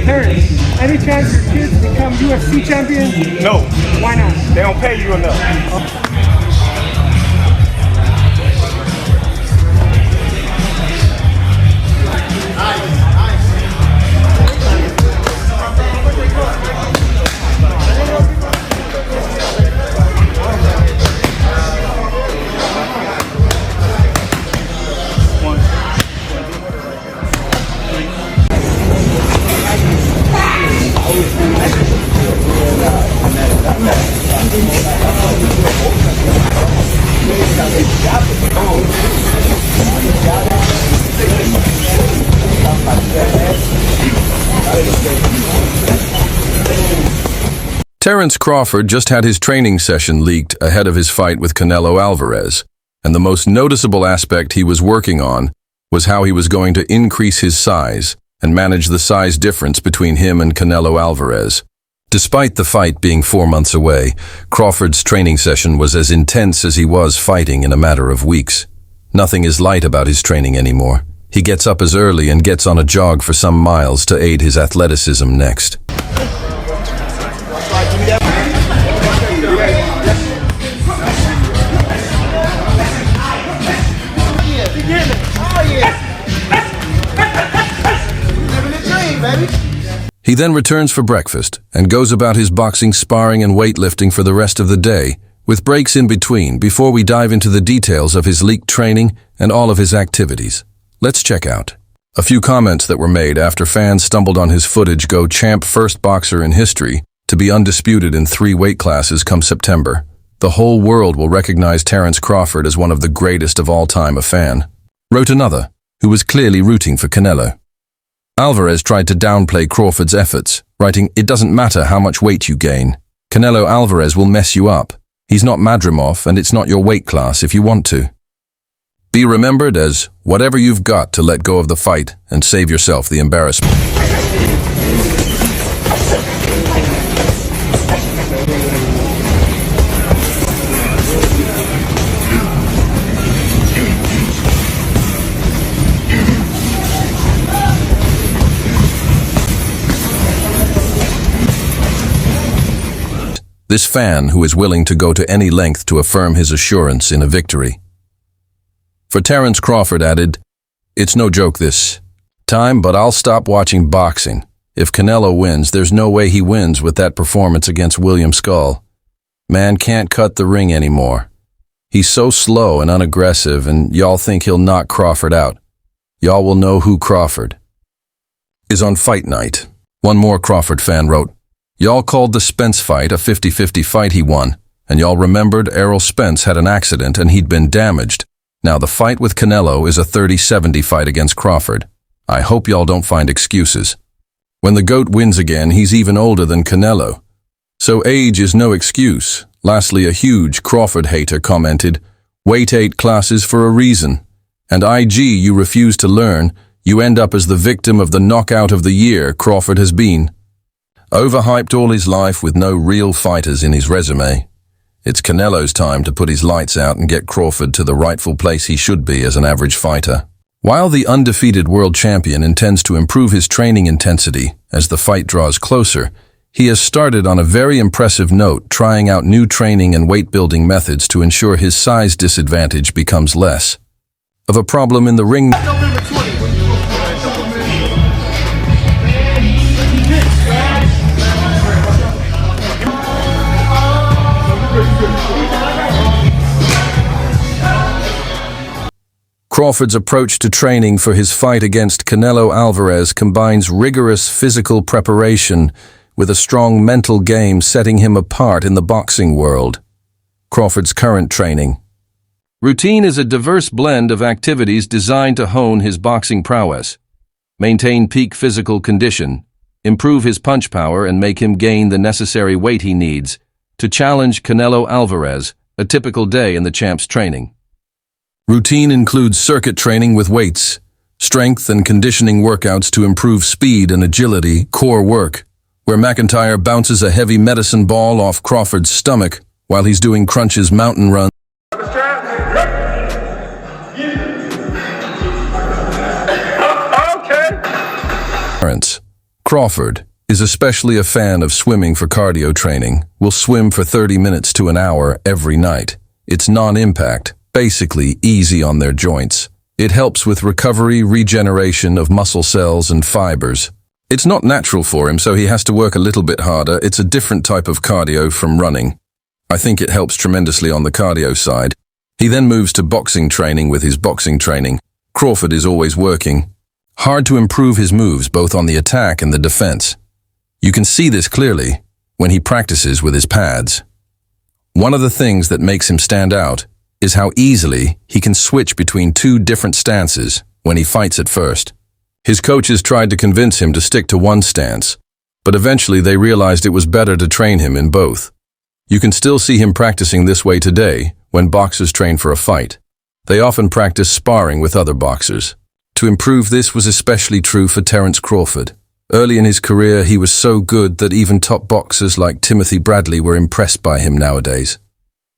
Terence, any chance your kids become UFC champion? No. Why not? They don't pay you enough. Terence Crawford just had his training session leaked ahead of his fight with Canelo Álvarez, and the most noticeable aspect he was working on was how he was going to increase his size and manage the size difference between him and Canelo Álvarez. Despite the fight being 4 months away, Crawford's training session was as intense as he was fighting in a matter of weeks. Nothing is light about his training anymore. He gets up as early and gets on a jog for some miles to aid his athleticism next. He then returns for breakfast and goes about his boxing, sparring and weightlifting for the rest of the day, with breaks in between before we dive into the details of his leaked training and all of his activities. Let's check out a few comments that were made after fans stumbled on his footage go champ first boxer in history to be undisputed in 3 weight classes come September. The whole world will recognize Terence Crawford as one of the greatest of all time, a fan. Wrote another, who was clearly rooting for Canelo. Álvarez tried to downplay Crawford's efforts, writing, "It doesn't matter how much weight you gain. Canelo Álvarez will mess you up. He's not Madrimov and it's not your weight class if you want to." Be remembered as whatever you've got to let go of the fight and save yourself the embarrassment. This fan who is willing to go to any length to affirm his assurance in a victory. For Terence Crawford added, "It's no joke this time, but I'll stop watching boxing. If Canelo wins, there's no way he wins with that performance against William Skull. Man can't cut the ring anymore. He's so slow and unaggressive, and y'all think he'll knock Crawford out. Y'all will know who Crawford is on fight night." One more Crawford fan wrote, "Y'all called the Spence fight a 50-50 fight he won, and y'all remembered Errol Spence had an accident and he'd been damaged. Now the fight with Canelo is a 30-70 fight against Crawford. I hope y'all don't find excuses. When the GOAT wins again, he's even older than Canelo. So age is no excuse." Lastly, a huge Crawford hater commented, "Weight 8 classes for a reason. And IG, you refuse to learn, you end up as the victim of the knockout of the year Crawford has been. Overhyped all his life with no real fighters in his resume. It's Canelo's time to put his lights out and get Crawford to the rightful place he should be as an average fighter." While the undefeated world champion intends to improve his training intensity as the fight draws closer, he has started on a very impressive note, trying out new training and weight-building methods to ensure his size disadvantage becomes less of a problem in the ring. Crawford's approach to training for his fight against Canelo Álvarez combines rigorous physical preparation with a strong mental game, setting him apart in the boxing world. Crawford's current training routine is a diverse blend of activities designed to hone his boxing prowess, maintain peak physical condition, improve his punch power, and make him gain the necessary weight he needs to challenge Canelo Álvarez, a typical day in the champ's training. Routine includes circuit training with weights, strength and conditioning workouts to improve speed and agility, core work, where McIntyre bounces a heavy medicine ball off Crawford's stomach while he's doing crunches, mountain runs. Crawford is especially a fan of swimming for cardio training, will swim for 30 minutes to an hour every night. It's non-impact, basically easy on their joints. It helps with recovery, regeneration of muscle cells and fibers. It's not natural for him, so he has to work a little bit harder. It's a different type of cardio from running. I think it helps tremendously on the cardio side. He then moves to boxing training with his boxing training. Crawford is always working hard to improve his moves both on the attack and the defense. You can see this clearly when he practices with his pads. One of the things that makes him stand out is how easily he can switch between two different stances when he fights at first. His coaches tried to convince him to stick to one stance, but eventually they realized it was better to train him in both. You can still see him practicing this way today when boxers train for a fight. They often practice sparring with other boxers. To improve this was especially true for Terence Crawford. Early in his career, he was so good that even top boxers like Timothy Bradley were impressed by him nowadays.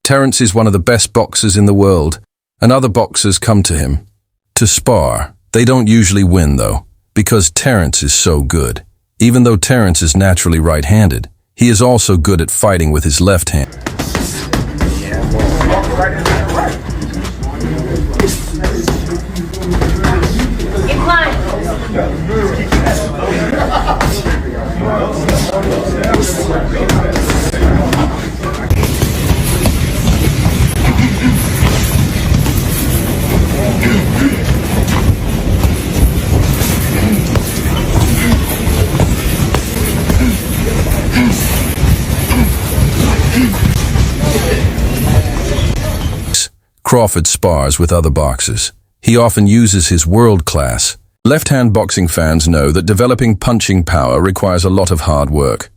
Terence is one of the best boxers in the world, and other boxers come to him to spar. They don't usually win, though, because Terence is so good. Even though Terence is naturally right-handed, he is also good at fighting with his left hand. Crawford spars with other boxers. He often uses his world-class left-hand boxing. Fans know that developing punching power requires a lot of hard work.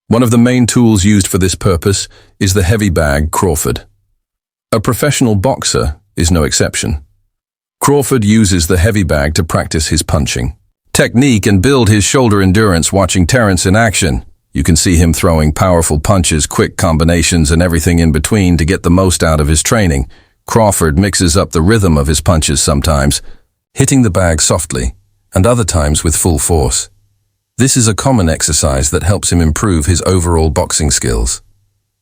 One of the main tools used for this purpose is the heavy bag Crawford. A professional boxer is no exception. Crawford uses the heavy bag to practice his punching technique and build his shoulder endurance. Watching Terence in action, you can see him throwing powerful punches, quick combinations, and everything in between to get the most out of his training. Crawford mixes up the rhythm of his punches sometimes, hitting the bag softly, and other times with full force. This is a common exercise that helps him improve his overall boxing skills.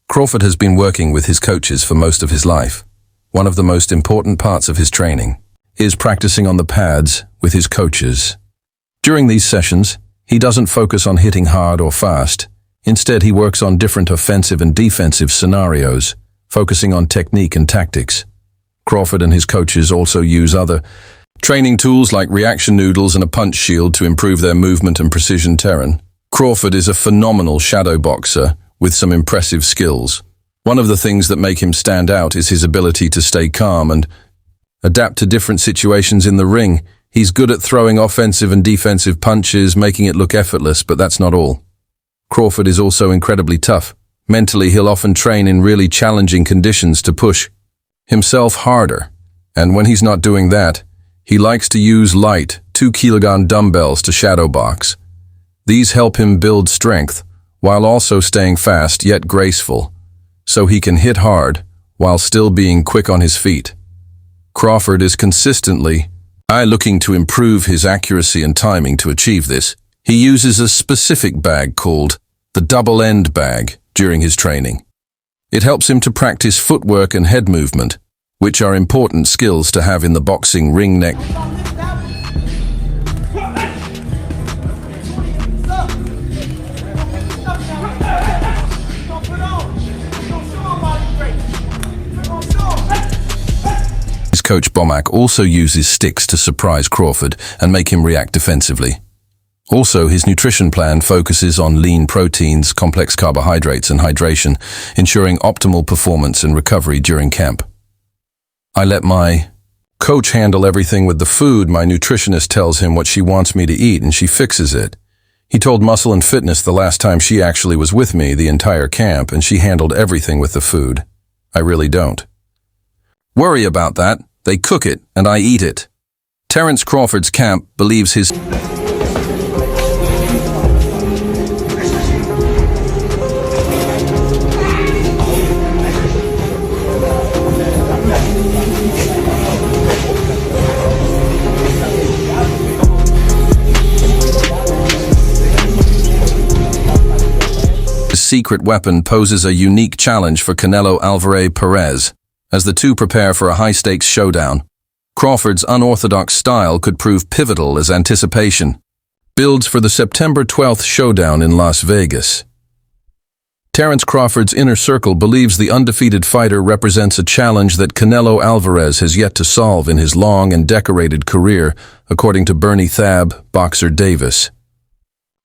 Crawford has been working with his coaches for most of his life. One of the most important parts of his training is practicing on the pads with his coaches. During these sessions, he doesn't focus on hitting hard or fast. Instead, he works on different offensive and defensive scenarios, focusing on technique and tactics. Crawford and his coaches also use other training tools like reaction noodles and a punch shield to improve their movement and precision. Terence Crawford is a phenomenal shadow boxer with some impressive skills. One of the things that make him stand out is his ability to stay calm and adapt to different situations in the ring. He's good at throwing offensive and defensive punches, making it look effortless, but that's not all. Crawford is also incredibly tough. Mentally, he'll often train in really challenging conditions to push himself harder. And when he's not doing that, he likes to use light 2-kilogram dumbbells to shadow box. These help him build strength while also staying fast yet graceful, so he can hit hard while still being quick on his feet. Crawford is consistently looking to improve his accuracy and timing. To achieve this, he uses a specific bag called the double-end bag during his training. It helps him to practice footwork and head movement, which are important skills to have in the boxing ring. His coach Bomack also uses sticks to surprise Crawford and make him react defensively. Also, his nutrition plan focuses on lean proteins, complex carbohydrates, and hydration, ensuring optimal performance and recovery during camp. I let my coach handle everything with the food. My nutritionist tells him what she wants me to eat, and she fixes it. He told Muscle and Fitness the last time she actually was with me the entire camp, and she handled everything with the food. I really don't worry about that. They cook it, and I eat it. Terence Crawford's camp believes his secret weapon poses a unique challenge for Canelo Álvarez as the two prepare for a high-stakes showdown. Crawford's unorthodox style could prove pivotal as anticipation builds for the September 12th showdown in Las Vegas. Terence Crawford's inner circle believes the undefeated fighter represents a challenge that Canelo Álvarez has yet to solve in his long and decorated career, according to Bernie Thab, boxer Davis.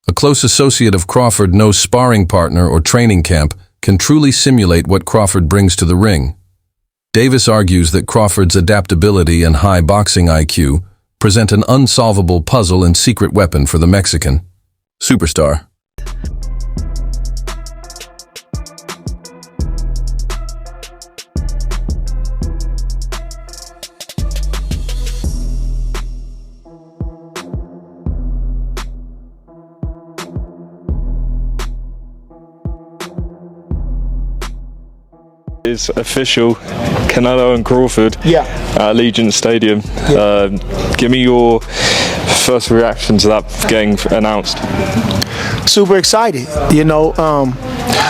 A close associate of Crawford, no sparring partner or training camp can truly simulate what Crawford brings to the ring. Davis argues that Crawford's adaptability and high boxing IQ present an unsolvable puzzle and secret weapon for the Mexican superstar. It's official, Canelo and Crawford at Allegiant Stadium. Give me your first reaction to that getting announced. Super excited,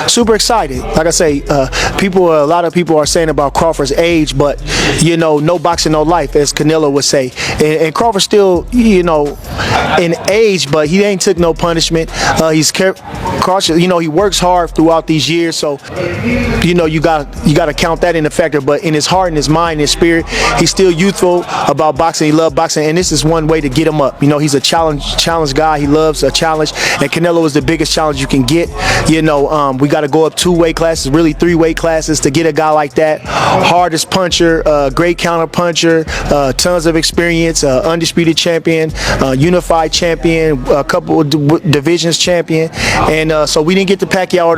super excited. Like I say, a lot of people are saying about Crawford's age, but no boxing, no life, as Canelo would say. And Crawford still, in age, but he ain't took no punishment. He's cautious. He works hard throughout these years, so you got to count that in the factor. But in his heart, in his mind, in his spirit, he's still youthful about boxing. He loves boxing, and this is one way to get him up. He's a challenge guy. He loves a challenge, and Canelo is the biggest challenge you can get. We got to go up 2 weight classes, really 3 weight classes to get a guy like that. Hardest puncher, great counter puncher, tons of experience, undisputed champion, unified champion, a couple of divisions champion, and so we didn't get the Pacquiao